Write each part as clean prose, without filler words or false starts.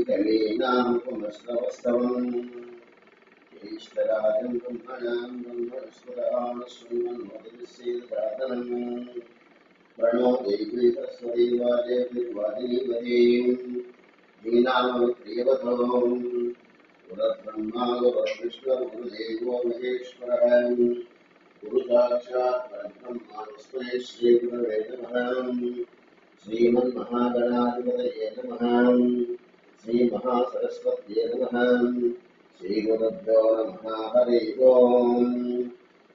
कलीनामुपमश्रवस्तवम् ईश्वराजं ब्रह्मणां ब्रह्मणस्पदानश्वन्मन्मोदयसेदसादनम् प्रणो देवी सरस्वती वाजेर्वाजिनीवतीं हीनामप्रियवतो गुरुर्ब्रह्मा गुरुर्विष्णुर्गुरुदेवो महेश्वरः गुरुसाक्षात् परब्रह्म तस्मै श्रीगुरवे नमः। श्रीमन्महागणाधिपतये नमः। श्रीमहासरस्वत्यै नमः। श्रीगुरुभ्यो नमः। हरि ओम्।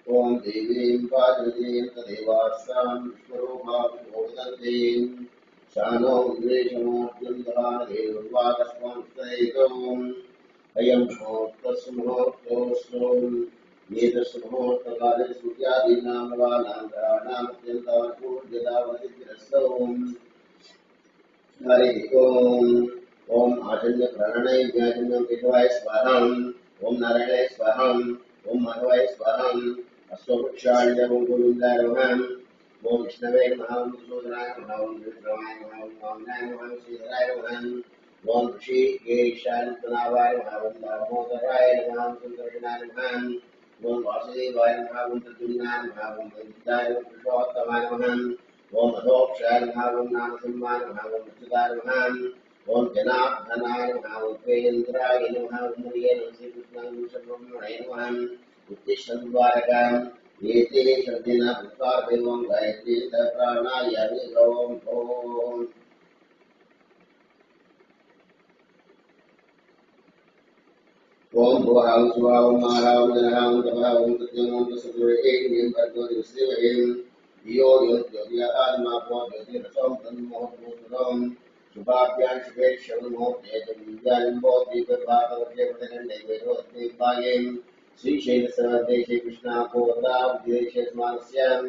ओं देवीं पार्वतीं तदेवास्तां विश्वरूपाभिमोदन्तीं शानो विद्वेषमोऽर्जुनदहादेववादस्वांस्तैतोम् अयं मुहूर्तस्य मुहूर्तोऽस्तु एतस्य मुहूर्तकाले सूर्यादीनां वानां ग्रहाणामत्यन्तानुकूल्यतावसिद्धिरस्तौ हरि ओम्। ओम आचन्य प्राणाय ज्ञानं विद्वाय स्वाहा। ओम नारायणाय स्वाहा। ओम माधवाय स्वाहा। अश्ववृक्षाय गोविन्दाय नमः। ओम विष्णवे नमः। ओम सूर्याय नमः। ओम विष्णवाय नमः। ओम वामनाय नमः। ओम श्रीधराय नमः। ओम ऋषिकेशाय नमः। ओम दामोदराय नमः। ओम सुन्दराय नमः। ओम वासुदेवाय नमः। ओम प्रद्युम्नाय नमः। ओम वैकुण्ठाय नमः। पुरुषोत्तमाय नमः। ओम अधोक्षाय नमः। ओम नामसिंहाय नमः। ओम अच्युताय नमः। ओम जनार्दनाय नमः। ओम वेन्द्राय नमः। ओम मुनिये नमः। श्रीकृष्णाय ब्रह्मणे नमः। उत्तिष्ठद्वारकाम् एते शब्देन पुष्पादेवं गायत्री प्राणायामि ओम ओम। ओम भुवः सुवः ओम महाः ओम जनः ओम तपः ओम सत्यम् ओम तत्सवितुर्वरेण्यं भर्गो देवस्य धीमहि धियो यो न प्रचोदयात् ज्योतिरसं तन्मोहद्भूतम् शुभाभ्यां शुभे शवन्मोहते जन्मोदीपभागवते पदखण्डे वेदोद्वैपाये श्रीशैलसर्वदेशे कृष्णापोदाब्देशे स्मारस्याम्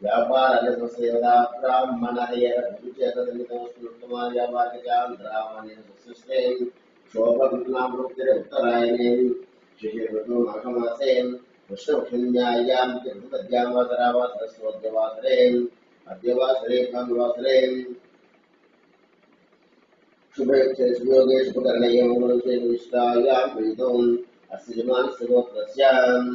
व्यापारलसंसेवदा ब्राह्मणहयरभुजतनितमस्मृतमायावादिकान्ध्रामणेन सस्यस्ते शोभकृतनामृत्तिरे उत्तरायणे शिशिरऋतु माघमासे कृष्णपक्षन्याय्यां तिरुपद्यां वासरावासरस्वद्यवासरे अद्यवासरे भानुवासरे शुभेच्छे शुभयोगे शुभकर्णये मङ्गलसे निष्ठायां प्रीतोम् अस्य जमानस्य गोत्रस्याम्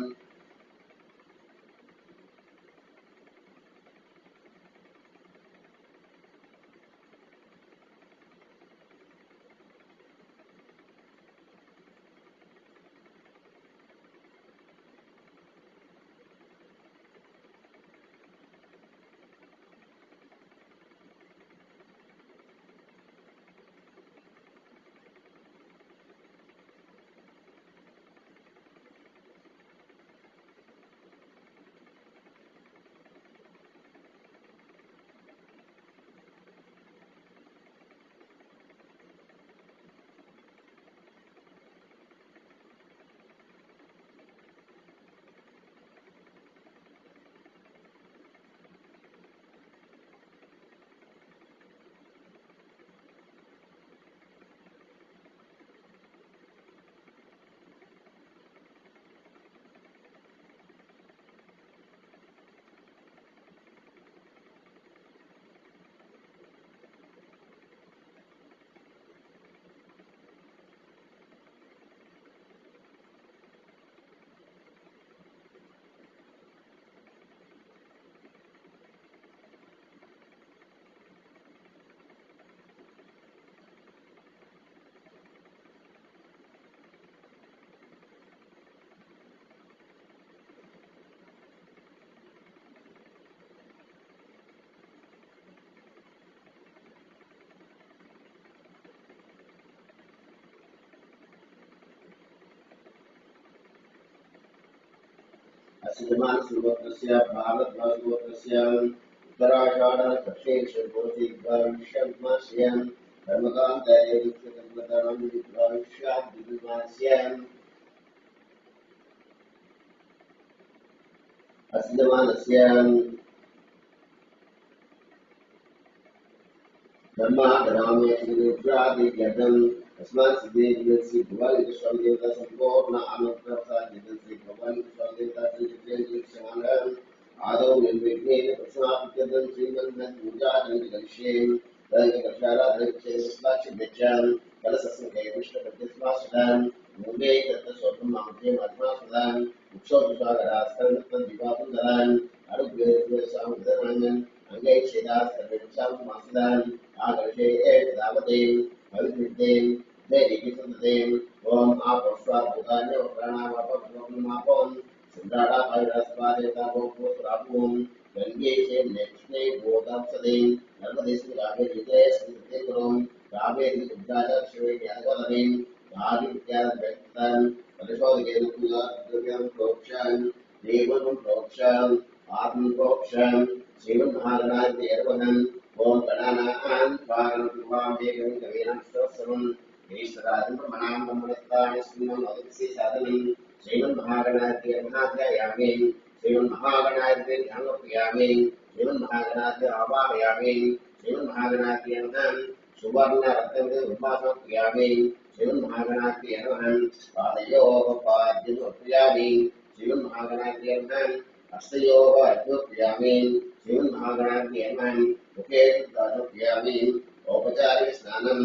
असिजमानस्य भारतवर्षस्य उत्तराषाढपक्षे षड्भवतिभविष्यमास्य कर्मकान्तायैर्युक्तकल्पतरुं भविष्याद्विमास्य असिजमानस्य ब्रह्मागणामेश्वरादिव्यर्थम् अस्मात् सिद्धेश्वरी भगवान् स्वामिदेवता संपूर्ण अनुग्रहसाध्यं श्री भगवान् स्वामिदेवता श्री चित्रेन्द्रस्वामिनां आदौ निर्विघ्नेन प्रश्नाप्यर्थं श्रीमन्नः पूजां करिष्ये तदकशालाधरिक्षेत्राक्षिभ्यच्छां कलशस्मृते विष्णुप्रतिस्मास्तां मूले तत्तस्वरूपं मामते मात्मास्तां उक्षोभसागरास्तन्नद्दिवासुन्दरां आरुग्यसामुदरां अङ्गैक्षेदास्तर्वेषां मासदां आकर्षे एतावते भविद्विद्ये जयिकिसन्दते ओम आपोष्वाभूतान्य प्राणावापमापों सुंदरा पायरस्वादेवता भोगोत्रापूं गंगे से नेक्ष्णे भोगांसदे नर्मदेशु रावे जिते स्मृते करों रावे निरुद्धाचा शिवे ज्ञानवदनें आदि विद्यान व्यक्तन परिशोधकेन पूजा द्रव्यं प्रोक्षां देवं प्रोक्षां आत्म प्रोक्षां शिवं महागणाय देवनं ओम गणानां पारणं देवं कवीनां स्तोत्रम् ईश्वरादिं प्रमाणं ब्रह्मणस्तानि स्मरणं अदृश्य साधनं श्रीमन्महागणाधिपते महाध्यायामि श्रीमन्महागणाधिपते ध्यानोपयामि श्रीमन्महागणाधिपते आवाहयामि श्रीमन्महागणाधिपते नमः सुवर्णरत्नमिते उपासनोपयामि श्रीमन्महागणाधिपते नमः पादयोः पाद्यमोपयामि श्रीमन्महागणाधिपते नमः हस्तयोः अर्घ्योपयामि श्रीमन्महागणाधिपते नमः मुखे दानोपयामि औपचारिक स्नानं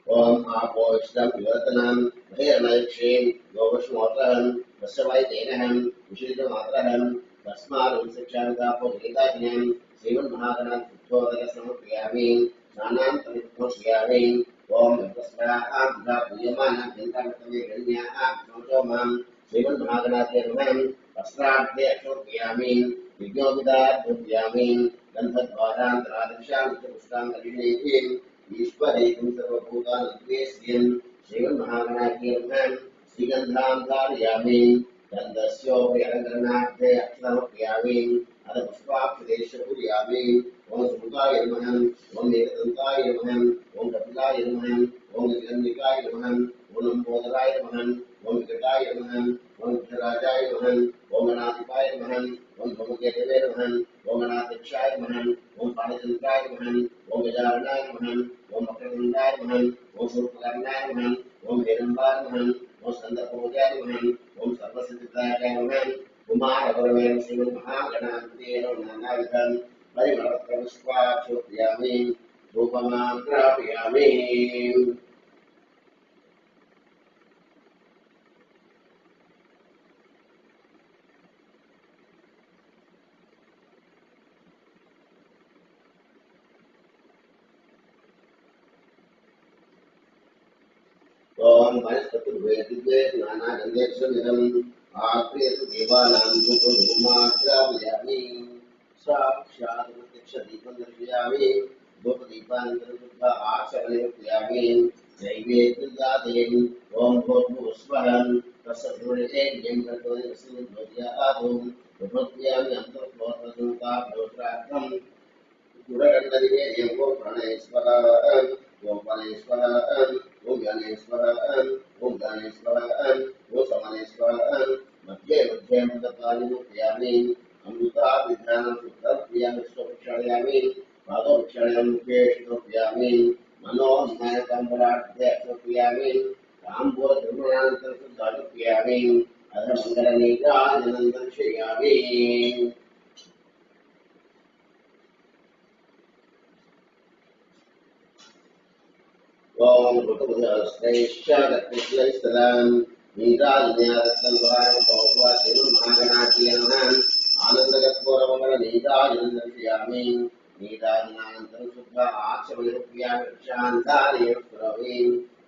ओम आपोष्टम विवर्तनम भैरनक्षेम योगश्मोत्रहं वस्यवायतेनहं विशिष्टमात्रहं तस्मात् शिक्षान्तापो गीताज्ञं श्रीमन्महागणाधिपतोदकसमर्पयामि स्नानान्तरमर्पयामि ओम तस्मात् पूयमानः चिन्तामतमे गण्याः समोमां श्रीमन्महागणाधिपतये वस्त्रार्थे अक्षोपयामि विज्ञोपितार्पयामि गन्धद्वारान्तरादिशां पुष्टाङ्गलिनेः ईश्वरेकं सर्वभूतानां श्रीमन्महागणाधिपतये नमः श्रीगन्धां धारयामि गन्धस्योपयलङ्करणार्थे अक्षरमर्पयामि अथ पुष्पाक्षदेशं पूजयामि ओम सुमुखाय नमः ओम एकदन्ताय नमः ओम कपिलाय नमः ओम गजनिकाय नमः ओम लंबोदराय नमः ओम विकटाय नमः ओम विघ्नराजाय नमः ओम गणाधिपाय नमः ओम धूमकेतवे नमः ओम गणाध्यक्षाय नमः ओम पाणिचन्द्राय नमः ओम गजाननाय नमः ओम वक्रतुण्डाय नमः ओम शूर्पकर्णाय नमः ओम हेरम्बाय नमः ओम स्कन्दपूजाय नमः ओम सर्वसिद्धिदाय नमः कुमारवरमेण श्रीमन्महागणाधिपतये नमः नानाविधं परिमलपुष्पाक्षोपयामि धूपमाग्रापयामि ओम वनस्पतिर्वेदिके नानागन्धेक्षमिदम् आक्रियतु देवानां धूपधूमाग्रापयामि साक्षात् प्रत्यक्षदीपं दर्शयामि धूपदीपानन्तरं शुद्ध आचमनमर्पयामि नैवेद्यदातेन ओम भूर्भुवस्वः तस्सवितुर्वरेण्यं भर्गो देवस्य ज्योतिर्यातु प्रभृत्यामि अन्तर्प्रोत्रसंताप्रोत्रार्थं गुणगणपतिवेद्यं ओम प्रणयेश्वरः ओम परेश्वरः ओम ज्ञानेश्वरः ओम ज्ञानेश्वरः ओम समनेश्वरः मध्ये मध्ये मन्दपालिमुपयामि अमृताभिधानं शुद्धप्रियामि स्वप्रक्षालयामि पादोपक्षालयामि मुखे शुद्धोपयामि मनोन्मयकम्बराढ्ये अक्षोपयामि ताम्बूलधर्मणानन्तरं शुद्धानुपयामि अथ मङ्गलनीराजनं दर्शयामि ओम ऋतुभुजश्रेष्ठगतिश्लैस्तदां नीराजन्यादत्तल्वारं भगवा श्रीमन्महागणाधिपतये नमः आनन्दकर्पूरमङ्गलनीराजनं दर्शयामि नीराजनानन्तरं शुद्ध आचमनमर्पयामि शान्तारेण स्फुरमि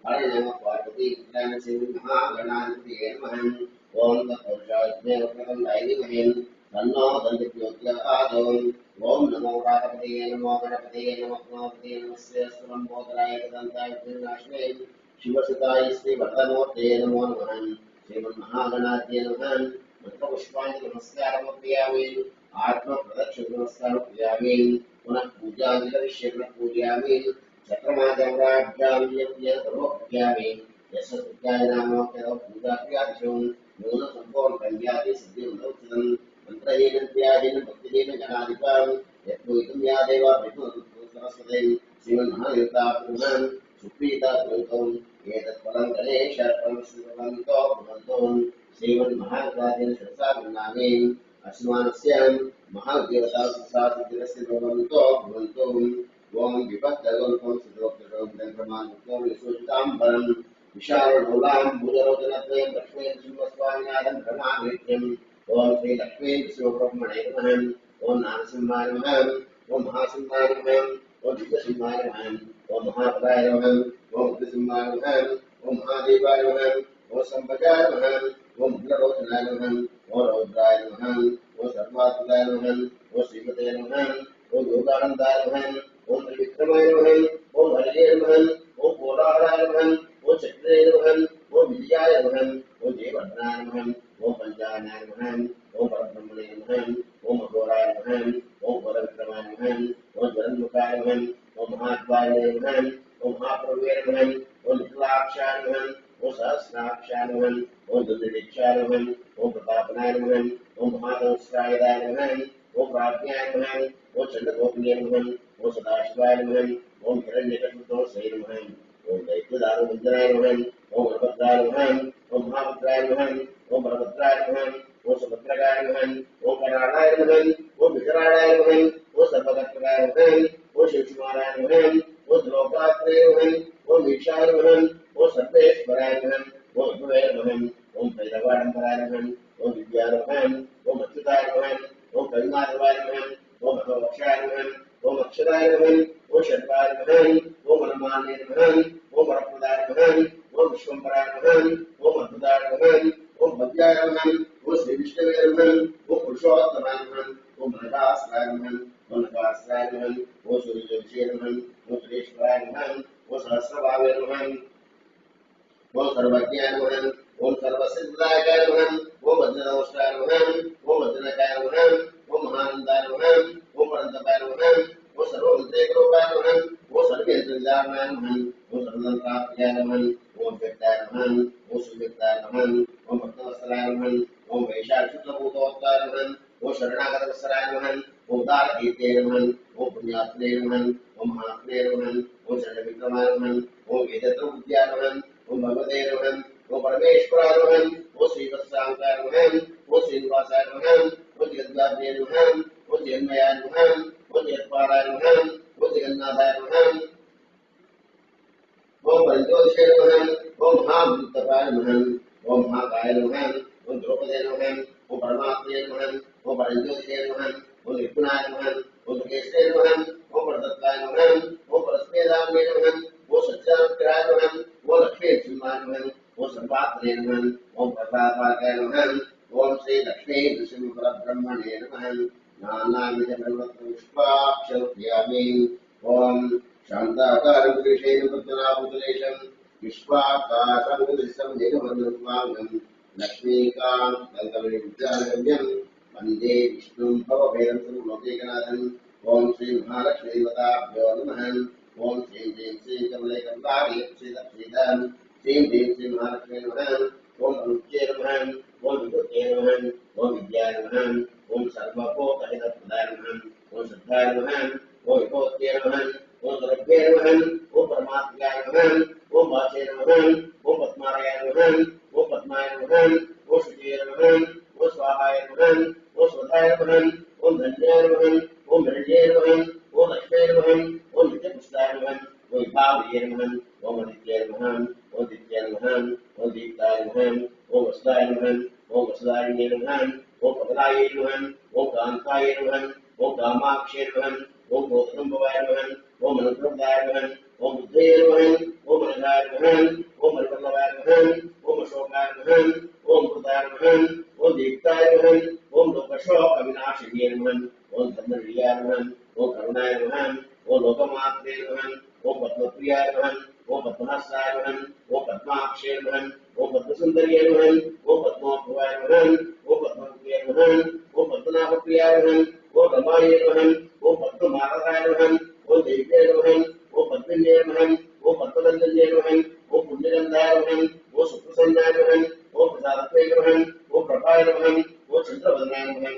हरे नमः पार्वतीपुत्राय श्रीमन्महागणाधिपतये नमः ओम तत्पुरुषाय वक्रतुण्डाय धीमहि तन्नो दन्तिज्योतिर्प्रचोदयात् ओम नमो गणपतये नमो गणपतये नमो गणपतये नमस्ते लंबोदराय दन्ताय विघ्नाश्रये शिवसुताय श्रीवर्धनमूर्तये नमो नमः श्रीमन्महागणाधिपतये नमः मंत्रपुष्पाञ्जलि नमस्कारमर्पयामि आत्मप्रदक्षिणनमस्कारमर्पयामि पुनः पूजाञ्जलिर्विष्य पुनः पूजयामि चक्रमाजम्राभ्यां यज्ञसर्वोपयामि यस्य सुत्याय नामोक्तौ पूजाक्रियादिषु न्यूनसम्पूर्णकल्यादि सिद्धिर्नोक्तम् मंत्रहीनत्याहीन भक्तिहीन गणाधिपं यत्पुरुषं या देवा विष्णुसरस्वती श्रीमन्महादेवतापुरुषं सुप्रीतापुरुषं एतत्फलं गणेशार्पणं श्रीभगवन्तो भगवन्तो श्रीमन्महागणाधिपतये शिरसा गृह्णामि अस्मानस्यां महादेवतासादिनस्य भवन्तो भवन्तु ओम विपत्तगोल्पं सिद्धोक्तगों ब्रह्मानुक्तं विसुतांबरं विशालमूलां भुजरोचनत्वं लक्ष्मीं नृसिंहस्वामिनाथं ब्रह्मावेद्यम् ओम श्री लक्ष्मी नृसिंहब्रह्मणे नमः ओम नारसिंहाय नमः ओम महासिंहाय नमः ओम दिव्यसिंहाय नमः ओम महापदाय नमः ओम उग्रसिंहाय नमः ओम महादेवाय नमः ओम संपदाय नमः ओम उग्ररोचनाय नमः ओम रौद्राय नमः ओम सर्वात्मकाय नमः ओम श्रीमते नमः ओम योगानंदाय नमः ओम त्रिविक्रमाय नमः ओम हरिये नमः ओम कोलाहलाय नमः ओम चक्रे नमः ओम विजयाय नमः ओम देवभद्राय नमः ओम पंचायनाय नमः ओम परब्रह्मणे नमः ओम अघोराय नमः ओम परविक्रमाय नमः ओम ज्वलन्मुखाय नमः ओम महाद्वाय नमः ओम महाप्रभुवे नमः ओम विकलाक्षाय नमः ओम सहस्राक्षाय नमः ओम दुर्निरीक्षाय नमः ओम प्रतापनाय नमः ओम महादंष्ट्राय नमः ओम प्राज्ञाय नमः ओम चंद्रगोपनीय नमः ओम सदाशिवाय नमः ओम हिरण्यकल्पतोषे नमः ओम दैत्यदारुमंजनाय नमः ओम वरभद्राय नमः ओम महाभद्राय नमः ओम बलभद्राय नमः ओम सुभद्रकाय नमः ओम कराळाय नमः ओम विकराळाय नमः ओम सर्वकर्तकाय नमः ओम शिवकुमाराय नमः ओम द्रौपदाय नमः ओम वीक्षाय नमः ओम सर्वेश्वराय नमः ओम विभवे नमः ओम भैरवाडम्बराय नमः ओम विद्याय नमः ओम अच्युताय नमः ओम कविमाधवाय नमः ओम भगवक्षाय नमः ओम अक्षराय नमः ओम शर्वाय नमः ओम हनुमाने नमः ओम वरप्रदाय नमः ओम विश्वम्भराय नमः ओम अद्भुताय नमः ओम भव्याय नमः ओम श्री विष्णवे नमः ओम पुरुषोत्तमाय नमः ओम नरकासुराय नमः ओम नरकासुराय नमः ओम सूर्यज्योतिषे नमः ओम सुरेश्वराय नमः ओम सहस्रभावे नमः ओम सर्वज्ञाय नमः ओम सर्वसिद्धाय नमः ओम वज्रनमस्काराय नमः ओम वज्रनकाय नमः ओम महानंदाय नमः ओम परंतपाय नमः ओम सर्वमंत्रेकरूपाय नमः ओम सर्वेन्द्रियाय नमः ओम सर्वतंत्राप्याय नमः ओम व्यक्ताय नमः ओम सुव्यक्ताय नमः ओम भक्तवत्सलाय नमः ओम वैशाखशुद्धभूतोत्ताय नमः ओम शरणागतवत्सलाय नमः ओम दारकीर्ते नमः ओम पुण्यात्मे नमः ओम महात्मे नमः ओम षड्विक्रमाय नमः ओम वेदत्रविद्याय नमः ओम भगवते नमः ओम परमेश्वराय नमः ओम श्रीवत्सांकाय नमः ओम श्रीनिवासाय नमः ओम जगद्वाप्ये नमः ओम जन्मयाय नमः ओम जगत्पालाय नमः ओम जगन्नाथाय नमः ओम पंचोदशे नमः ओम महाभूतपाय नमः ओम महाकाय नमः ओम द्रौपदे नमः ओम परमात्मे नमः ओम पंचोदशे नमः ओम निर्गुणाय नमः ओम केशवे नमः ओम परदत्ताय नमः ओम परस्मेदाम्ने नमः ओम सच्चिदानंदराय नमः ओम लक्ष्मी सिंहाय नमः ओम सर्वात्मने नमः ओम प्रतापाय नमः ओम श्री लक्ष्मी नृसिंहपरब्रह्मणे नमः नानाविधपुष्पाक्षरयामि ओम शांताकारं पुरुषेण पद्मनाभपुलेशं विश्वाकाशं दृश्यं मेघवर्णस्वांगं लक्ष्मीकान्तं वन्दे विष्णुं भवभैरवं लोकैकनाथं ओम श्री महालक्ष्मीवताभ्यो नमः ओम श्री देव श्री कमले कमलानि श्रीदक्षिणां श्री देव श्री महालक्ष्मी नमः ओम अनुज्ञे नमः ओम विद्युते नमः ओम विद्याय नमः ओम सर्वभूतहितप्रदाय नमः ओम श्रद्धाय नमः ओम विभूते नमः ओम द्रव्ये नमः ओम परमात्माय नमः ओम वाचे नमः ओम पद्मालयाय नमः ओम पद्माय नमः ओम शुचिये नमः ओम स्वाहाय नमः ओम स्वधाय नमः ओम धन्याय नमः ओम धन्ये नमः ओम लक्ष्मी नमः ओम नित्यपुष्टाय नमः ओम विभावये नमः ओम आदित्ये नमः ओम दित्ये नमः ओम दीप्ताय नमः ओम वसुदाय नमः ओम वसुदारिणे नमः ओम कमलाय नमः ओम कांताय नमः ओम कामाक्षे नमः ओम गौतमभवाय नमः ओम अनुप्रदाय नमः ओम बुद्धये नमः ओम अनघाय नमः ओम मणिवल्लभाय नमः ओम अशोकाय नमः ओम कृताय नमः ओम दीप्ताय नमः ओम लोकशोकविनाशिने नमः ओम धर्मप्रियाय नमः ओम करुणाय नमः ओम लोकमात्रे नमः ओम पद्मप्रियाय नमः ओम पद्महस्ताय नमः ओम पद्माक्षे नमः ओम पद्मसुंदर्ये नमः ओम पद्मोद्भवाय नमः ओम पद्मप्रिये नमः ओम पद्मनाभप्रियाय नमः ओम रमाये नमः ओम पद्ममालकाय नमः ओम देव्ये नमः ओम पद्मिन्ये नमः ओम पद्मनंदन्ये नमः ओम पुण्यगंधाय नमः ओम सुप्रसन्नाय नमः ओम प्रसादत्वे नमः ओम प्रभाय नमः ओम चंद्रवदनाय नमः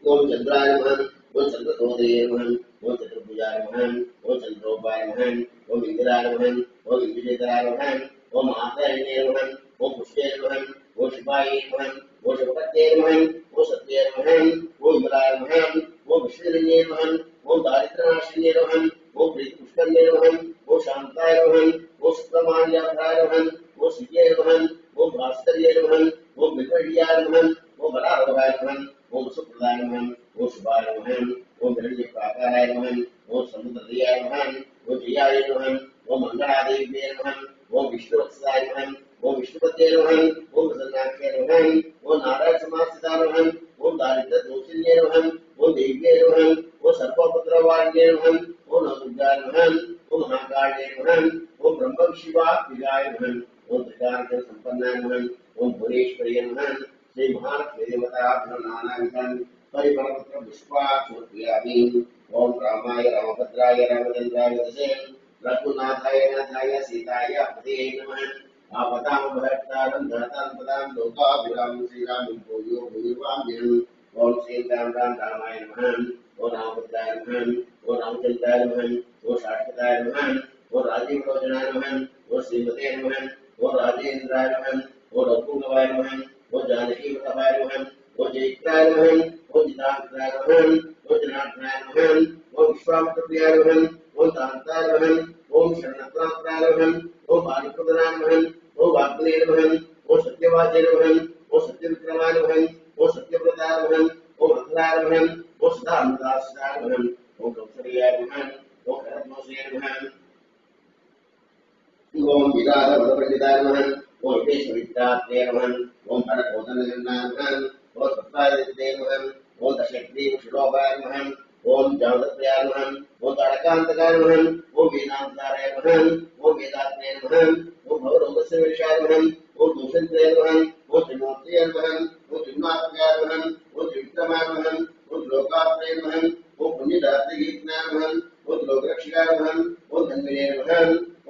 ओम चंद्राय नमः ओम चंद्रसोदये नमः ओम चतुर्भुजाय नमः ओम चंद्रोपाय नमः ओम इंदिराय नमः ओम इंद्रजेतराय नमः ओम आत्रेये नमः ओम पुष्टे नमः ओ शिवाय नमः ओ शिवपत्ये नमः ओ सत्ये नमः ओ विमलाय नमः ओ विष्णुरंजने नमः ओ दारिद्र्यनाशिने नमः ओ प्रीतिपुष्करणे नमः ओ शांताय नमः ओ शुक्लमाल्याय नमः ओ शिवे नमः ओ भास्कर्ये नमः ओ विक्रयाय नमः ओ बलावधाय नमः ओ सुप्रदाय नमः ओ शुभाय नमः ओ हिरण्यप्राकाराय नमः ओ समुद्रदयाय नमः ओ जयाय नमः ओ मंगलादेव्ये नमः ओ विष्णुवत्साय नमः ओ विष्णुपते नमः ओ प्रसन्नाक्षे नमः ओ नारायण समास्थिताय नमः ओ दारिद्र्यदोषिन्ये नमः ओ देव्ये नमः ओ सर्वपुत्रवाण्ये नमः ओ नवदुर्गाय नमः ओ महाकाल्ये नमः ओ ब्रह्मविशिवात्मिकाय नमः ओ त्रिकाल संपन्नाय नमः ओ भुवनेश्वर्ये नमः श्री महालक्ष्मी देवताभ्यो नानाविधं परिमलपत्र पुष्पाक्षोत्यामि ओम रामाय रामभद्राय रामचंद्राय दशे रघुनाथाय नाथाय सीताय पते नमः आपदां भक्तारं धरतां पदां लोकाभिरामं श्रीरामं भूयो भूयिवाम्यहम् ओम श्री राम रामाय नमः ओम रामभद्राय नमः ओम रामचंद्राय नमः ओम शाश्वताय नमः ओम राजीवलोचनाय नमः ओम श्रीमते नमः ओम राजेन्द्राय नमः ओम रघुनाथाय नमः ओम जानकी वल्लभाय नमः ओम जयित्राय नमः ओम जितांत्राय नमः ओम जनार्दनाय नमः ओम विश्वामित्रप्रियाय नमः ओम कांताय नमः ओम शरणत्राय नमः ओम बालप्रदाय नमः ओम वाग्देवाय नमः ओम सत्यवाचे नमः ओम सत्यविक्रमाय नमः ओम सत्यव्रताय नमः ओम अखिलाय नमः ओम सदानंदाय नमः ओम कौसल्याय नमः ओम हरद्वासाय नमः ओम विराजवरपंडिताय नमः ओम विश्वविद्यात्रे नमः ओम हरकोदनगन्नाय नमः ओम सत्तादित्ये नमः ओम दशग्रीवशिरोपाय नमः ओम जागृत्याय नमः ओम तारकान्तकाय नमः ओम वेदांताराय नमः ओम वेदात्रे नमः ओम भवरोगस्यविषाय नमः ओम दोषन्त्रे नमः ओम त्रिमूर्तये नमः ओम त्रिगुणात्मकाय नमः ओम त्रिविक्रमाय नमः ओम लोकात्रे नमः ओम पुण्यदात्रिगीतनाय नमः ओम लोकरक्षकाय नमः ओम धन्वये नमः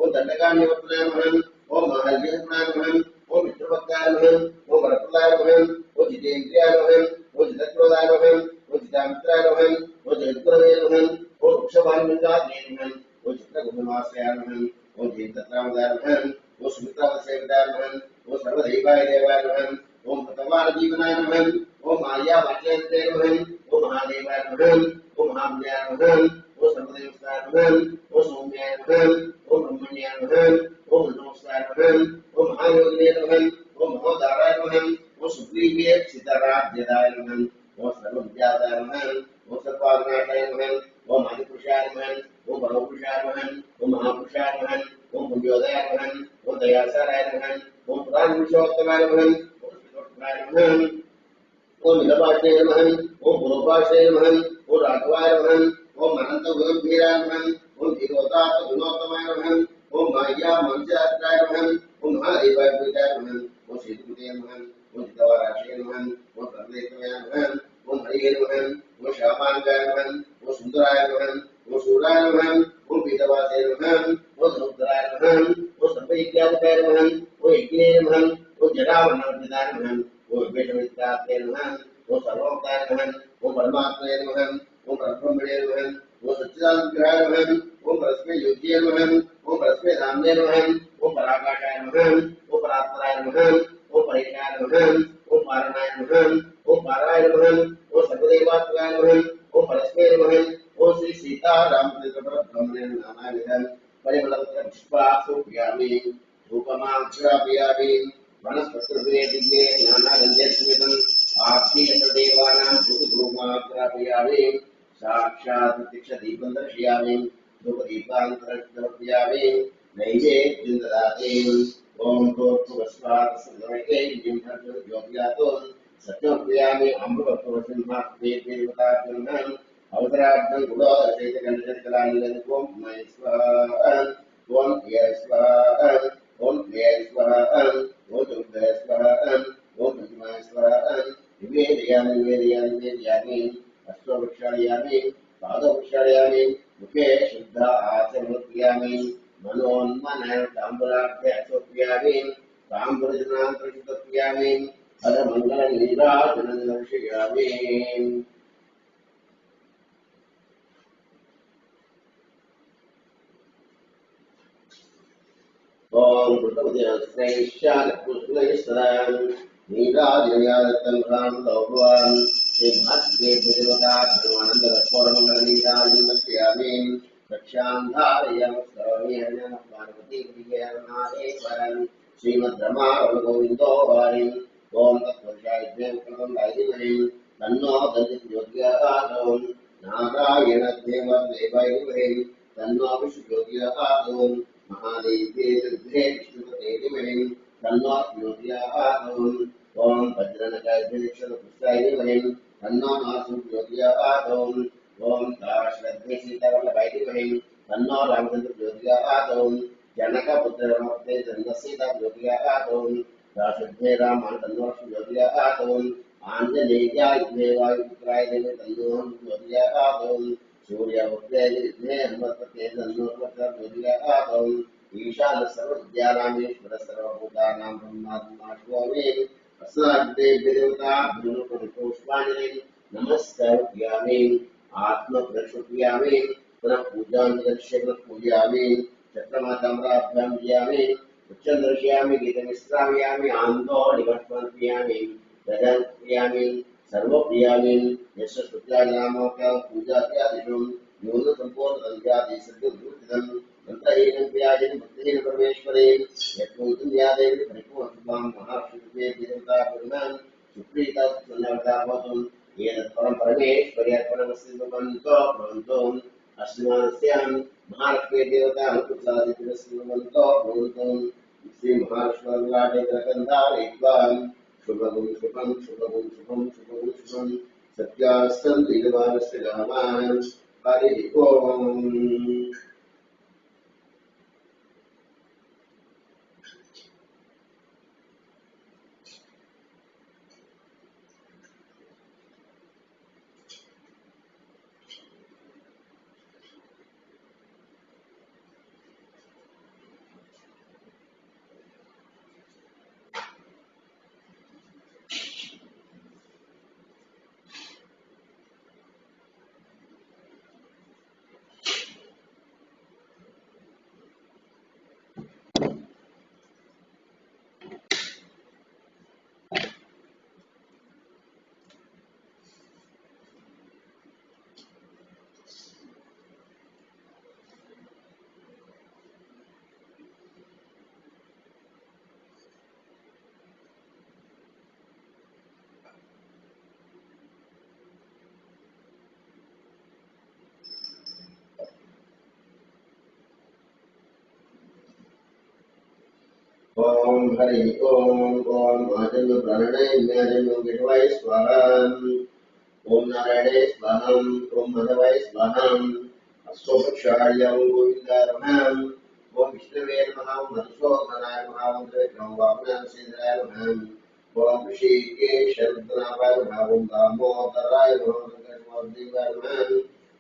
ओम दंडकान्यवर्तनाय नमः ओम महाल्यहनाय नमः ओम मित्रभक्ताय नमः ओम वरप्रदाय नमः ओम जितेन्द्रियाय नमः ओम जितक्रोधाय नमः ओम जितामित्राय नमः ओम जयद्गुरवे नमः ओम वृक्षवान्मिकाय नमः ओम चित्रगुणवासाय नमः ओम जयन्तत्रामदाय नमः ओम सुमित्रावसेविताय नमः ओम सर्वदैवाय देवाय नमः ओम भगवानजीवनाय नमः ओम मायावाच्यन्ते नमः ओम महादेवाय नमः ओम महाबल्याय नमः ओम सर्वदेवताय नमः ओम सौम्याय नमः ओम ब्रह्मण्याय नमः ओम नमस्ताय नमः ओम महायोगिने नमः ओम महोदाराय नमः ओम सुग्रीवे सीताराज्यदाय नमः ओम सर्वविद्यादाय नमः ओम सर्वाग्नाय नमः ओम आदिपुरुषाय नमः ओम परमपुरुषाय नमः ओम महापुरुषाय नमः ओम पुण्योदयाय नमः ओम दयासाराय नमः ओम पुराणपुरुषोत्तमाय नमः ओम श्रीकृष्णाय नमः ओम मिलपाशे नमः ओम पुरोपाशे नमः ओम राघवाय नमः ओम अनंत गुरुभीराय नमः ओम धीरोदात गुणोत्तमाय नमः ओम माया मंचात्राय नमः ओम महादेवाय नमः ओम श्रीकृते नमः ओम जितवाराशे नमः ओम सर्वेश्वराय नमः ओम हरिये नमः ओम श्यामांगाय नमः ओम सुंदराय नमः ओम शूराय नमः ओम पीतवासे नमः ओम समुद्राय नमः ओम सर्वयज्ञाय नमः ओम यज्ञे नमः ओम जटावनार्पिताय नमः ओम विष्णुविद्यात्रे नमः ओम सर्वोक्ताय नमः ओम परमात्मने नमः ओम परब्रह्मणे नमः ओम सच्चिदानंदविग्रहाय नमः ओम परस्मै योग्ये नमः ओम परस्मै धाम्ने नमः ओम पराकाशाय नमः ओम परात्पराय नमः ओम परेशाय नमः ओम पारणाय नमः ओम पाराय नमः ओम सर्वदेवात्मकाय नमः ओम परस्मै नमः ओम श्री सीता रामचंद्र परब्रह्मणे नानाविधं परिमलपत्र पुष्पाक्षोपयामि धूपमाक्षरापयामि वनस्पतिर्वे दिव्ये नानागन्धेस्मितम् आत्मीयदेवानां धूपधूमाक्षरापयामि साक्षात् प्रत्यक्षदीपं दर्शयामि धूपदीपान्तरमर्पयामि नैवेद्यं ददामि ओम तोत्वस्वात् सुन्दरैकैर्यं ज्योतियातो सत्यमर्पयामि अमृतत्वसिंहात्मे देवताभ्यं अवतराभ्यं गुणोदशैतकण्डशकलानिलम् ओम मय स्वाहा ओम ह्य स्वाहा ओम ह्य स्वाहा ओम दुर्गाय स्वाहा ओम भीमाय स्वाहा निवेदयामि निवेदयामि निवेदयामि अष्टवृक्षालयामि पादवृक्षालयामि मुखे शुद्ध आचमर्पयामि मनोन्मन ताम्बूलाभ्यर्पयामि ताम्बूलजनान्तर्पयामि अध मङ्गलनीराजनं दर्शयामि ओम कृतवते हस्तैश्चालकुशलैस्तदां नीराजयादत्तं भगवान् श्री महादेवता भगवानन्दरस्फोरमङ्गलनीराजं दर्शयामि रक्षां धारयामि पार्वती प्रियनाथेश्वरं श्रीमद्रमारमणगोविन्दो वाणिम् ओम तत्पुरुषाय कृतं वायुमहि तन्नो दन्तिज्योतिर्यातो नारायण देवाय तन्नो विष्णुज्योतिर्यातो महादेवे दुर्गे विष्णुपते धीमहि तन्नो ज्योतिर्यातो ओम वज्रनकाय धीमहि तन्नो नासु ज्योतिर्यातो ओम ताश्रद्धे सीतावल्लभाय धीमहि तन्नो रामचंद्र ज्योतिर्यातो जनकपुत्रमते जन्मसीता ज्योतिर्यातो राशुद्धे रामान तन्नोषु ज्योतिर्यातोम आंजनेयाय देवायुपुत्राय देवे तन्नोहं ज्योतिर्यातोम सूर्यपुत्रे विद्मे हनुमत्पते तन्नोहं ज्योतिर्यातोम ईशान सर्वविद्यानामीश्वर सर्वभूतानां ब्रह्मात्मास्वामी अस्मद्दे देवता पुष्पाणि नमस्कारयामि आत्मप्रक्षुभयामि पुनः पूजां दर्शयामि पूजयामि चक्रमाताम्राभ्यां पूजयामि उच्चदर्शयामि गीतमिश्रामयामि आन्दोलिकर्पणयामि ददन्यामि सर्वप्रियामि यस्य स्तुत्यानामोक्तं पूजात्यादिषु न्यूनसम्पूर्णसंख्याति सद्गुरुकृतं मन्त्रहीनं व्याजनं भक्तिहीन परमेश्वरे यत्पूजं यादेवी परिपूर्णं महाश्रुते देवता पुरुषं सुप्रीता सुन्दरता भवतु एतत्परं परमेश्वरे अर्पणमस्ति भवन्तो अस्मास्यां महालक्ष्मी देवता अनुप्रसादितस्मिन्वन्तो भवन्तु श्री महालक्ष्मी ग्रहन्धारयित्वां शुभगुं शुभं शुभगुं शुभं शुभगुं शुभं सत्यास्तं दीर्घमानस्य गामान् हरिः ओम् ओम हरि ओम ओम आजन्म प्राणय ज्ञानम विषवाय स्वाहा ओम नारायणे स्वाहा ओम माधवाय स्वाहा अश्वक्षाय गोविंदाय ओम विष्णवे नमः ओम मधुसूदनाय नमः ओम त्रिविक्रमवामनाय श्रीधराय नमः ओम ऋषिकेशनाय नमः ओम दामोदराय नमः ओम गणपतिदेवाय नमः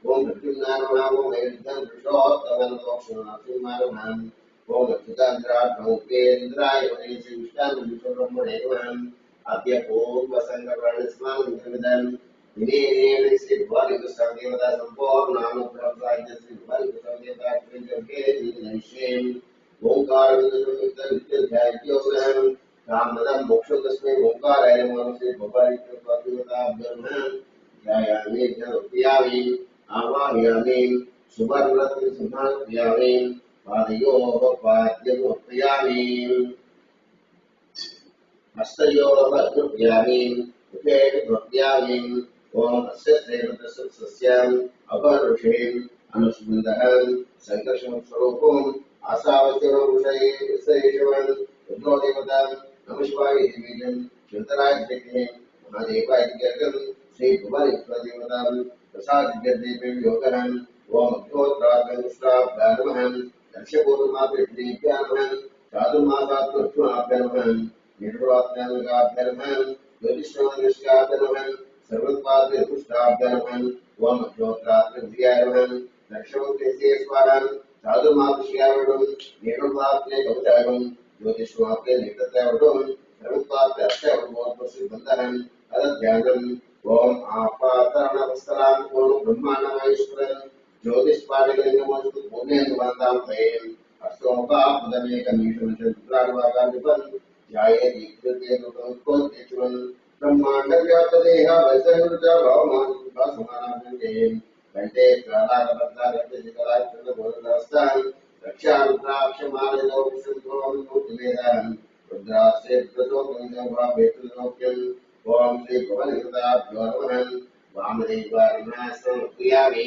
ओम मृत्युंजयाय नमः ओम ऐर्धन पुरुषोत्तमाय नमः ओम अच्युतान्द्राभौकेन्द्राय वनेशे विष्टानन्दब्रह्मणे नमः अद्य पूर्वसङ्गप्राणस्मान् विनेन श्रीभुवनेश्वरदेवता सम्पूर्णानुग्रहप्राय श्रीभुवनेश्वरदेवता प्रियके निश्चयम् ओंकारविद्यायोगः कामदं मोक्षं तस्मै ओंकाराय नमः श्रीभुवनेश्वरदेवताभ्यो ध्यायामि ध्यायामि आवाहयामि सुवर्णरत्नसिंहासनयामि पादयोः पाद्यमुपयामि हस्तयोः अर्घ्यामि मुखे भक्त्यामि ओम अस्य श्रीमतस्य सस्याम् अपहर्षेम् अनुस्मन्दः संकर्षं स्वरूपम् आसावचरोषये विशेषवन् उद्योदेवतां नमः शिवाय बीजं चिन्तनायज्ञे महादेवाय जगं श्री भुवनेश्वरदेवतां प्रसादज्ञदेवं योगनं ओम अग्नोत्राग्निष्टाभ्यां दक्षपूर्वमात्रेभ्यां चातुर्मासात्मत्वाभ्यां निर्वात्मगाभ्यां ज्योतिष्मानिष्ठाभ्यां सर्वत्पादपुष्टाभ्यां ओम अग्नोत्राग्निभ्यां दक्षोत्तेजे स्वाहां चातुर्मात्रियावडं निर्वात्मे भवतां ज्योतिष्मात्रे निकटतावडं सर्वत्पादे अष्टावडं अदध्यानं ओम आपातरणवस्त्रां ओम ब्रह्माण्डमहेश्वरं ज्योतिष्पादिलिंगमस्तु पुण्येन्दुवन्तां तयेम् अष्टोका पुदमेकमीशं चतुरार्वाकानिपन् ध्यायेत् लोकोत्पत्तिं ब्रह्माण्डव्याप्तदेह वैसर्वजा भावमानसमानान्ते कंठे प्राणागमनारभ्यजितराक्षणगोरदास्तान् रक्षारुद्राक्षमालिनो विशुद्धों मूर्तिवेदान् रुद्रास्ते प्रतोपनिधभावेतुलोक्यम् ओम श्री भुवनयुताभ्यो नमः वामदेवारिमासमप्रियामि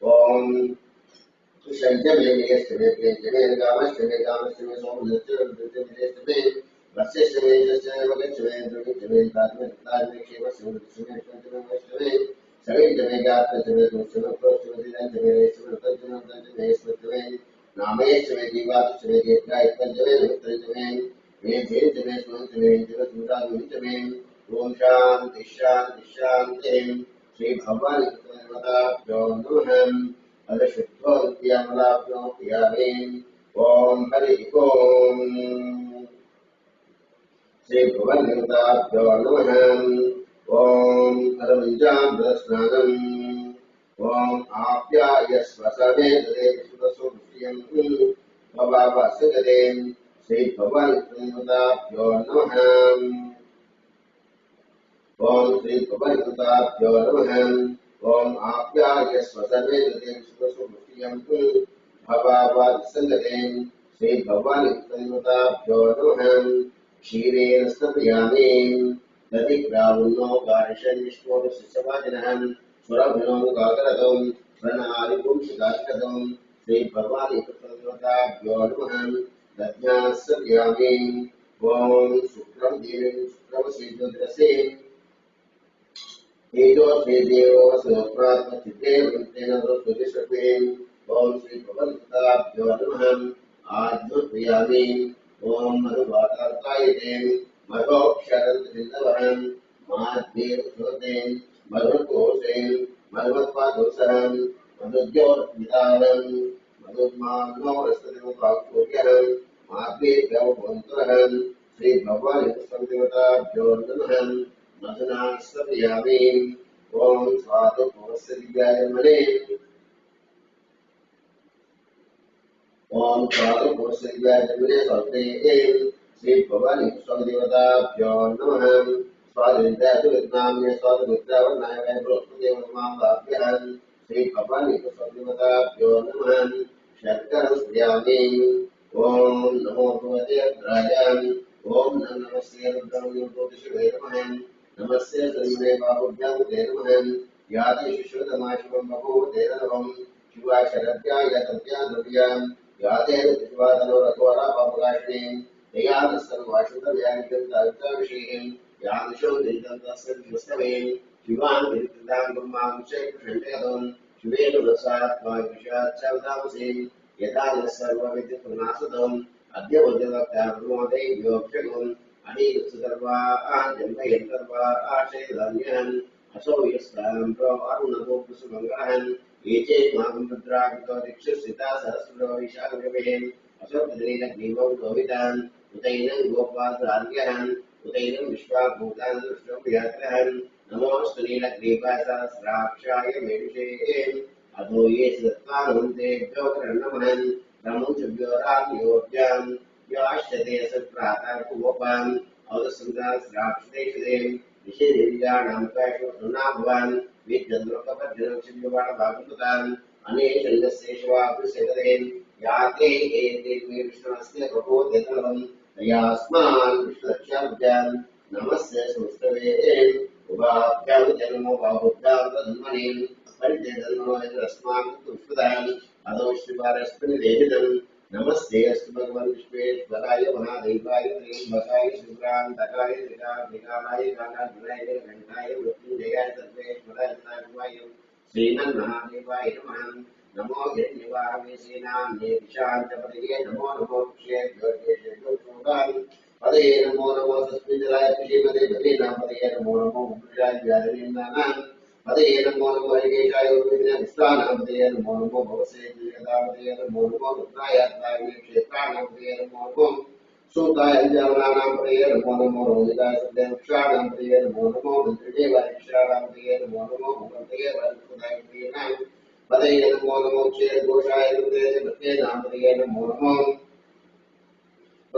ओम सुषंजमेयस्तमे प्रियंजमे गामस्तमे गामस्तमे सोमदच्चरदच्चमे वस्यस्तमे जस्यवगच्छमे द्रविच्छमे तात्मे क्षेमस्तमे क्षेमस्तमे वस्तमे सवेजमे गात्रस्तमे दोषमे प्रोस्तमे दिनंजमे रेस्तमे तज्जमे स्मृतमे नामयस्तमे जीवास्तमे गेत्रायतज्जमे नमस्तमे वेदेजमे स्वन्तमे जगद्गुरुराजमे ओम शांति शांति शांति श्री भगवान कृष्णदेवताभ्यो नमः अदशुद्धोद्यामलाभ्यो प्रियामे ओम हरि ओम श्री भगवानदेवताभ्यो नमः ओम अरविंदाम्बरस्नानम् ओम आप्यायस्व समेतदे विश्वसुप्रियं भवावसगदे श्री भगवानदेवताभ्यो नमः ओम श्री भगवानदेवताभ्यो नमः ओम आप्यायस्व समेतदे विश्वसुप्रियं भवावसगदे श्री भगवानदेवताभ्यो नमः क्षीरेण स्नापयामि दधिग्रावुन्नो गारिषन्निष्ठोरशिशवाजिनः स्वरभिनो गागरदं प्रणालिपुंसदाष्टदं श्री भगवानदेवताभ्यो नमः दध्यास्यामि ओम शुक्रं देवीं शुक्रमसीज्योतिरसे तेजो देवो वसुप्रात्मचित्ते वृत्तेन दोषोदिशक्ते ओम श्री भगवन्ताभ्यो नमः आज्ञप्रियामि ओम मधुवातार्तायते मधोक्षरन्तरिन्दवहं माद्देवसोतें मधुकोशें मधुमत्पादोसरं मधुज्योतिदानं मधुमानोरस्तदेवताक्योर्यहं माद्देव्यवन्तरहं श्री भगवानदेवताभ्यो नमः मधुना स्नापयामि ओम स्वादो भवस्यदिव्याय मने ओम स्वादो भवस्यदिव्याय मने स्वादे श्री भगवानदेवताभ्यो नमः स्वादिन्द्रादुर्नाम्य स्वादुद्रावनाय बृहस्पतिदेवताभ्यः श्री भगवानदेवताभ्यो नमः शर्करं स्मरामि ओम नमो भगवते अग्राय ओम नमस्ते रुद्रमयोगोदिशवे नमः नमस्ते जन्मने बाहुभ्यां ते नमः याति शिशुतमाशिवं बभूवते नमः शिवाशरद्याय तद्या द्रव्यां याते शिवातनोरघोरा पापकाशिनीं दयां सर्वाशुतव्यानिकं ताविषीं यादिशो दितन्तस्य विस्तवें शिवां दिरितां ब्रह्मां चैक्षण्यगं शिवेन वसात्मा विषाच्चावदामसीं यथा न सर्वविद्युत्नासदम् अद्य वज्रवक्ताब्रह्मदे योक्षगम् अनीसुतर्वा जन्मयन्तर्वा आशयधान्यहन् असौ यस्तां प्रो अरुणगोपुसुमङ्गलहन् एचे मागं रुद्राभितो दीक्षिता सहस्रो विशालगवेन् असौ तदेन ग्रीवं गोवितान् उतैनं गोपाधार्यहन् उतैनं विश्वाभूतान् दृष्टं यात्रहन् नमोऽस्तु नीलग्रीवासहस्राक्षाय मेरुषे अधो ये सत्तानुन्तेभ्यो कर्णमहन् ब्रह्मचभ्यो रात्योभ्यां याश्चते सत्प्रातर्पूवपान् अवसन्दास्राक्षतेषदें निषेदिव्याणां काशोषुना भवान् विद्यन्द्रोकपद्यनक्षिव्यवाणभागवतान् अनेशन्दस्येष्वाकृष्यकरेन् याते एते मे विष्णवस्य प्रबोध्यतलम् तयास्मान् विष्णुरक्षाभ्यां नमस्य संस्तवे उभाभ्यां जन्मो बाहुभ्यां तन्मनेन् परिचयधर्मो यदस्माकं तुष्टदान् अदो श्रीवारस्पतिदेहितं नमस्ते अस्तु भगवन् विश्वेश्वराय महादेवाय त्र्यम्बकाय शिवरान्तकाय त्रिकालाय कालाग्नाय घण्टाय मृत्युञ्जयाय सर्वेश्वराय नारायणाय श्रीमन्महादेवाय नमः नमो हिरण्यवाहवेसेनाम्ने विशान्तपदये नमो नमो क्षेत्रोदान् पदये नमो नमो तस्मिन्जलाय श्रीमते भवेनापदये नमो नमो पुरुषाय व्याधनेन्द्राणाम् पदये नमो नमो हरिकेशाय विश्वानां पदये नमो नमो भवसे जगदापदये नमो नमो रुद्रायात्राय क्षेत्राणां पदये नमो नमो सूताय जामनानां पदये नमो नमो रोहिताय सद्यवृक्षाणां पदये नमो नमो मन्त्रिदेवाय पदये नमो नमो भगवन्तये वरदपुराय पदये नमो नमो क्षेत्रघोषाय कृते नाम पदये नमो नमो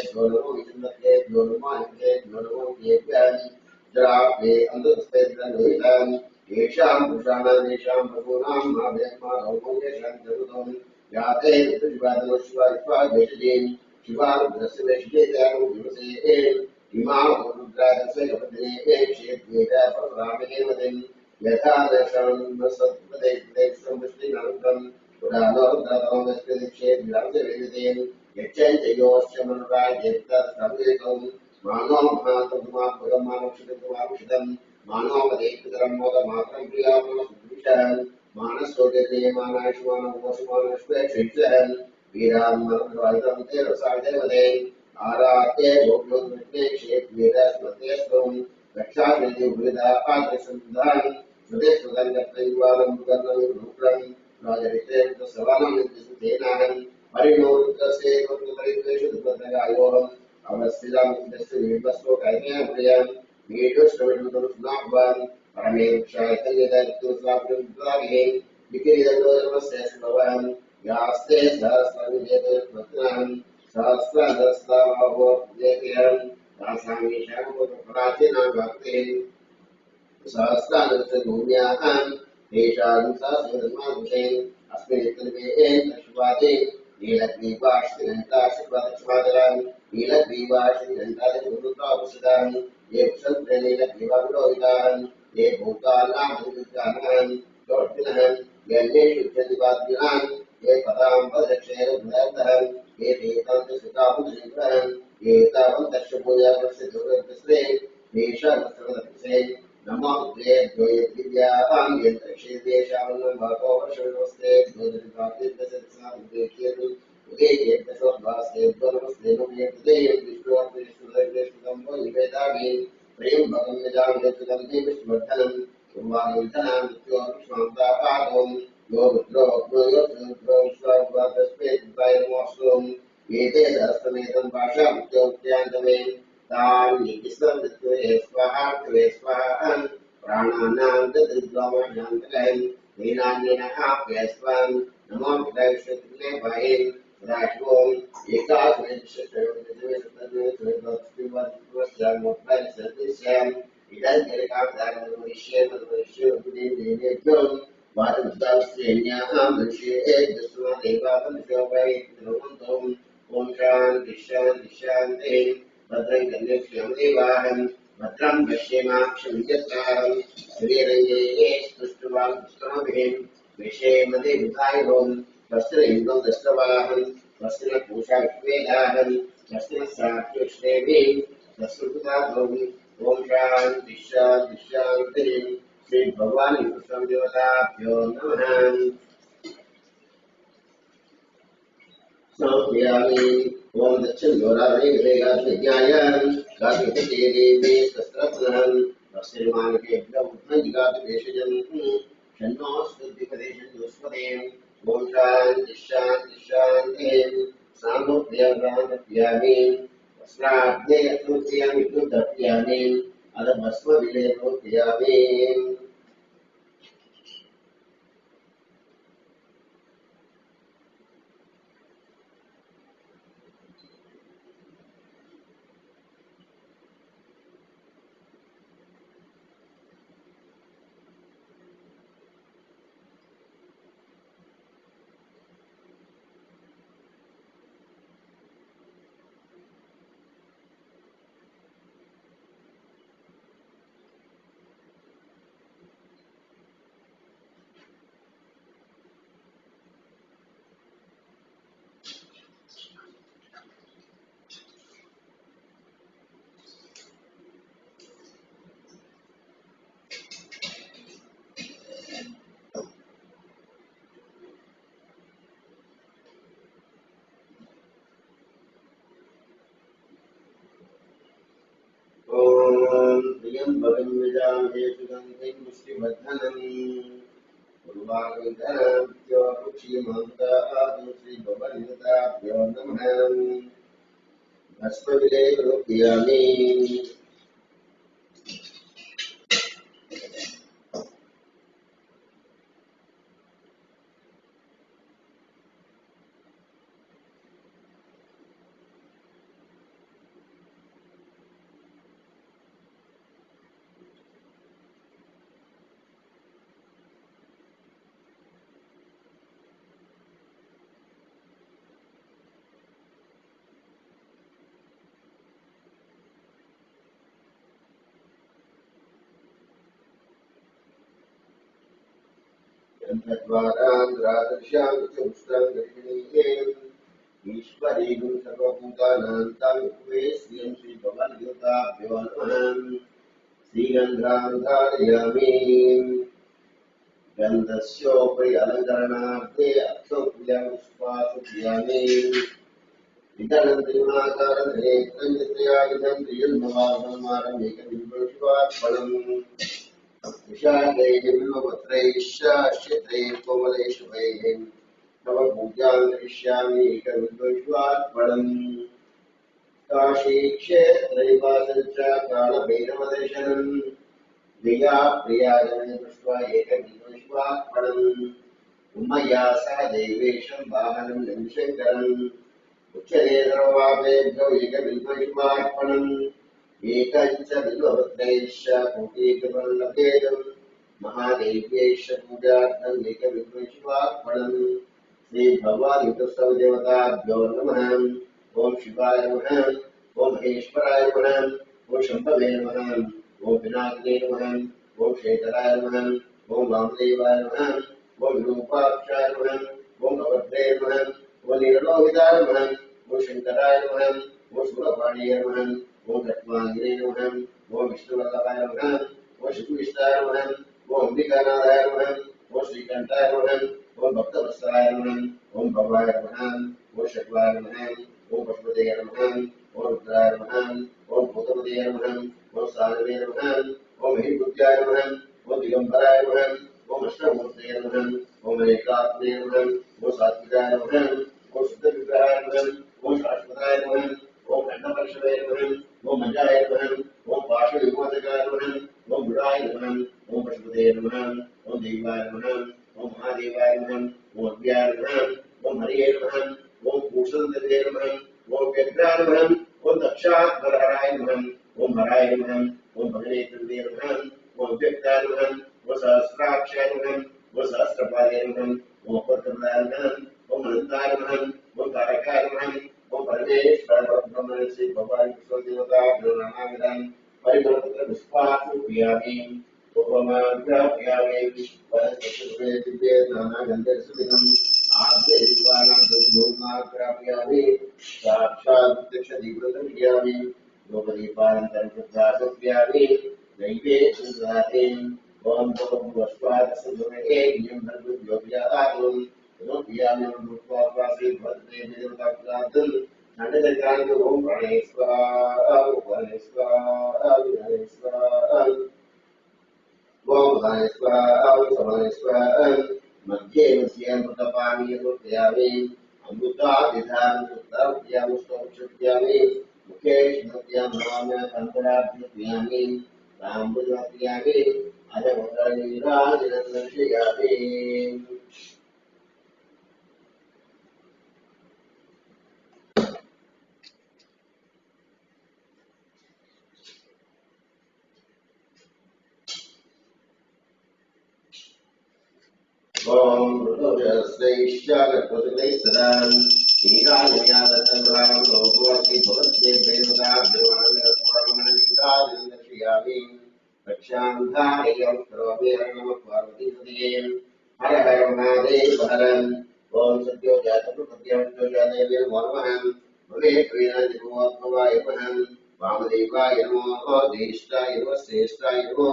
सर्वेभ्यो नमो विष्णुभ्यो नमो अनिभ्यो नमो येभ्यः जराभ्ये अन्तस्तेन्द्रलोहिताम् येषां पुरुषाणां येषां बहूनां माभेत्मानौ येषां जगुतं याते ऋतुविवादनो शिवा वेषजेन् शिवारुद्रस्य वेषजेतानो दिवसे इमा रुद्रादस्य गपदने क्षेत्रेत पररामेवदन् यथा दर्शनं सत्पदे संवृष्टिनान्तं पुराणोद्धातमस्ते क्षेत्रे वेदतेन् यच्चैतयोश्च मनोराज्येत्तस्तमेकम् मानो महात्मात्मकमानुषितं मानोपदेशकरं मोदमात्रं प्रियामनसुदृशः मानसोदये मानाशुमानवोषमानश्वेक्षितः वीरान्मरं ते रसादेवते आरात्ये गोप्योन्मत्ये क्षेत्रेरस्मतेस्त्वं रक्षाभिधि उभृता आदर्शन्धान् स्वदेशुदं गत्वैवालं मुदन्नं राजरित्रेण सवानं नित्यसुतेनाहं परिणोरुद्रस्य परिद्वेषुद्भद्रगायोहम् अवस्थितं दस्य निर्वस्तो कैर्यं वीडुष्टविष्णुतनुस्नाभवान् परमेक्षायतन्यदत्तुस्वाप्नुद्वारिहे विकिरीदलोजमस्य सुभवान् यास्ते सहस्रविजेतस्मत्नाहं सहस्रदस्तावोदेत्यं तासामीशानुपराचिनां भक्तिं सहस्रादस्य भूम्यां तेषां सहस्रधर्माभिषेन् अस्मिन् तर्शुवादे नीलग्रीवाश्रिघण्टाश्रिवादक्षमादरान् नीलग्रीवाश्रिघण्टादिभूतावसदान् ये क्षत्रेणीलग्रीवाविरोहितान् ये भूतानामधिविद्वानान् योर्तिनः यन्नेषु चदिवाद्यान् ये पदां पदक्षेरभ्यर्थः ये देतान्तसुतामुदरिभ्रः ये तावन्तर्षभूयापस्य दुर्गस्रे देशावसवदपिसे नमो रुद्रेभ्यो यद्दिव्यां यन्तक्षेदेशावन्नं भातो वर्षविनमस्ते द्योदरिभातिर्दशत्सामुदेक्येतु उदेक्येतशोद्भास्तेभ्यो नमस्ते नमे तदेयं विष्णुवर्तेष्वदर्वेष्वदं वो निवेदामि प्रेम भगं यजामयत्सुदं ते विष्णुवर्धनं कुर्वाणिविधनां मृत्योः विष्मान्तापादं यो रुद्रो रुद्रो विश्वाद्वादस्मेत्युपाय नमोऽस्तु एते सहस्रमेतं भाषामुख्योक्त्यान्तमे तान् निगिस्वमृत्युये स्वाहा त्वे स्वाहा प्राणानां ददृद्वामाशान्तकं हीनान्येन आप्य स्वां नमो विदायक्षत्रिणे भायेन सदाशिवोम् एकात्मनिश्चयम् इदन्तरिकामदानमनुष्येभ्यो वादुद्धावस्त्रेण्याः मनुष्येभ्यस्मादेवापनुष्योपैर्वन्तम् ॐ शान्ति शान्ति शान्तिः भद्रं कन्यक्ष्यं देवाहं भद्रं पश्येमाक्षमित्यत्राहं श्रीरङ्गे स्तुष्टुवान् पुष्करभिः विषेमदेवतायों तस्य इन्द्रो दष्टवाहं तस्य पूषा विश्वेदाहं तस्य सात्युष्णेमि तस्कृताभौं ॐ शान्ति शान्ति शान्तिः श्री भगवान् कृष्ण देवताभ्यो नमः समर्पयामि ओम दक्षिण गोदावरी विवेकाज्ञायां गातिपते देवी तस्त्रत्नहं वस्त्रमान के ब्रह्मजिगात भेषजं शन्नो स्तुतिपदेशं ओम शान्ति शान्ति शान्तिः सामोप्यामि वस्त्राग्ने अतुत्यामि तुदप्यामि अदभस्म विलेपोप्यामि ओम प्रियं भगं विजामहे सुगन्धिं मुष्टिवर्धनम् उर्वारुकधरं श्री भगवद्गीताभ्यो नमः। भस्मविलेपयामि। तद्वारान्द्रादर्श्यां चतुष्टां गर्भिणीं ईश्वरीं सर्वभूतानां तां उपवेश्यं श्रीभगवद्गीताभ्यो नमः। श्रीगन्धां धारयामि। गन्धस्योपरि अलङ्करणार्थे अक्षौक्रियपुष्पासुप्रियामि। इदं त्रिगुणाकारनेत्रं त्रिजन्मवासमारम्भिकविभूषिवात्फलम् विशाखैर्विल्वपत्रैश्चाश्रितैः कोमलैशुभैः तव पूजां करिष्यामि एकविभूषिवात्फलम्। काशीक्षेत्रैवासं च कालभैरवदर्शनम् प्रिया प्रियाजने दृष्ट्वा एकविभूषिवात्फलम्। उमया सह देवेशं वाहनं नंशङ्करम् उच्यते सर्वापेभ्यो एकविभूषिवात्फलम्। एकञ्च बिल्वपत्रैश्च कोटिकमल्लभेदम् महादेव्यैश्च पूजार्थम् एकविभूषिवात्फलम्। श्रीभगवादितस्तवदेवताभ्यो नमः। ओम शिवाय नमः। ओम महेश्वराय नमः। ओम शम्भवे नमः। ओम पिनाकिने नमः। ओम शेखराय नमः। ओम वामदेवाय नमः। ओम विरूपाक्षाय नमः। ओम अवध्रे नमः। ओम नीललोहिताय नमः। ओम शंकराय नमः। ओम शूलपाणिये नमः। ओम रत्नागिरे नमः। ओम विष्णुवल्लभाय नमः। ओम शिवविष्टाय नमः। ओम अंबिकानाथाय नमः। ओम श्रीकंठाय नमः। ओम भक्तवत्सलाय नमः। ओम भवाय नमः। ओम शक्वाय नमः। ओम पशुपते नमः। ओम रुद्राय नमः। ओम भूतपते नमः। ओम साधवे नमः। ओम हिंदुत्याय नमः। ओम दिगंबराय नमः। ओम अष्टमूर्तये नमः। ओम एकात्मे नमः। ओम सात्विकाय नमः। ओम शुद्धविग्रहाय नमः। ओम शाश्वताय नमः। ओम खंडपर्शवे नमः। ओम मजाय नमः। ओम पाशविमोचकाय नमः। ओम गुणाय नमः। ओम पशुपते नमः। ओम देवाय नमः। ओम महादेवाय नमः। ओम अव्याय नमः। ओम हरिये नमः। ओम भूषणदेवे नमः। ओम व्यग्राय नमः। ओम दक्षात्महराय नमः। ओम हराय नमः। ओम भगनेत्रदेवे नमः। ओम व्यक्ताय नमः। ओम सहस्राक्षाय नमः। ओम सहस्रपादे नमः। ओम अपर्कमलाय नमः। ओम अनंताय नमः। ओम तारकाय नमः। ओम परमेश्वर ब्रह्म श्री भगवान विश्वदेवता नानाविधान परिमलपत्र पुष्पार्पयामि। उपमाग्रहयामि। वनस्पतिर्वे दिव्ये नानागन्धर्वसुगन्धम् आद्यैवानां दुर्गोमाग्रहयामि। साक्षात् प्रत्यक्षदीपदर्शयामि। लोकदीपानन्तरं शुद्धासुप्यामि। दैवे सुन्दरातिम् ओम भूर्भुवस्वादसुधुरे नियं भर्गुज्योतिरातुम् योगियामि भूत्वावासि भद्रे देवताप्रातुम् नन्दकान्तो ओम प्रणेश्वरा प्रणेश्वरा प्रणेश्वरा ओम प्रणेश्वरा प्रणेश्वरा मध्ये मध्ये अमृतपानी योजयामि अमृताभिधान उत्तरप्रियामि स्तोत्रप्रियामि मुखे स्मृत्यामि कन्दराभ्युपयामि रामबुद्धियामि अजमतनीराजनन्दर्शयामि। ओम ऋतुजस्त्रैश्चागत्वसुतैस्तदाम् ईराजयादत्तम्रां लोकोऽस्ति भवत्ये प्रेमदाभ्योऽनन्दरत्वारमणनीताजनन्दर्शयामि। रक्षां धारयं करोमि हर नमः पार्वतीपतये हर हर महादेव हर। ओम सत्यो जातप्रपद्यं जातेभ्यो नमो नमः। भवे प्रियनादिभवाय नमः। वामदेवाय नमो देष्टाय नमः श्रेष्ठाय नमो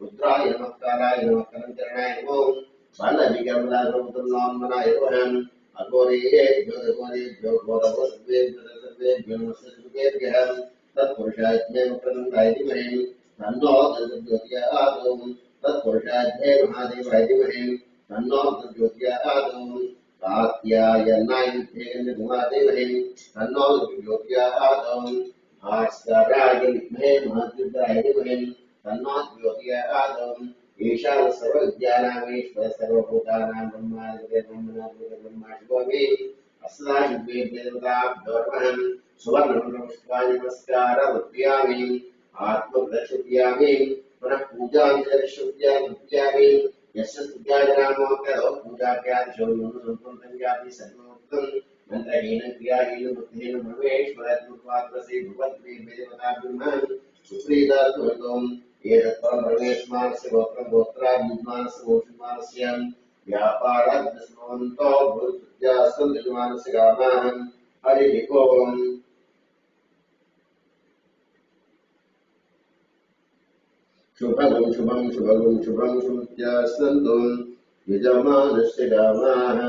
रुद्राय नमः कालाय नमः कलंकरणाय नमो बालविकमलागौतमनामनाय नमः। अघोरेभ्यो घोरेभ्यो घोरवद्भ्यो सर्वेभ्यो नमस्तेभ्यः तत्पुरुषाय प्रनन्दाय धीमहि तन्नो ज्योतिर्ज्योतिर्यादौ तत्पुरुषाय महादेवाय धीमहि तन्नो ज्योतिर्ज्योतिर्यादौ आत्यायन्नायन्धेमहि तन्नो ज्योत्यादं भास्कराय विद्महे महारुद्राय धीमहि तन्नो ज्योत्यादं ईशान सर्वविद्यानामीश्वर सर्वभूतानां ब्रह्मा शिवमे अस्नायुगे देवताभ्योर्वहं सुवर्णपुष्पाणि नमस्कारमुद्यामि आत्मप्रशुद्ध्यामि पुनः पूजां दर्शुद्ध्यामि यस्य स्तुत्याजनामोक्तौ पूजाभ्यादिशौर्यं सर्वोक्तं मन्त्रहीनं क्रियाहीनं बुद्धिहीनं ब्रह्मेश्वरत्मत्वात्मसि भगवद्देवताभ्युमः सुप्रीतात्मकं एतत्परं ब्रह्मेश्मानस्य गोत्रं गोत्राभिमानस्य गोत्रमानस्य व्यापाराद्यस्मवन्तो भूतुत्यास्तं यजमानस्य कामाः हरिः ओम् शुभगं शुभं शुभगं शुभं शुभत्यासन्तु यजमानस्य कामाः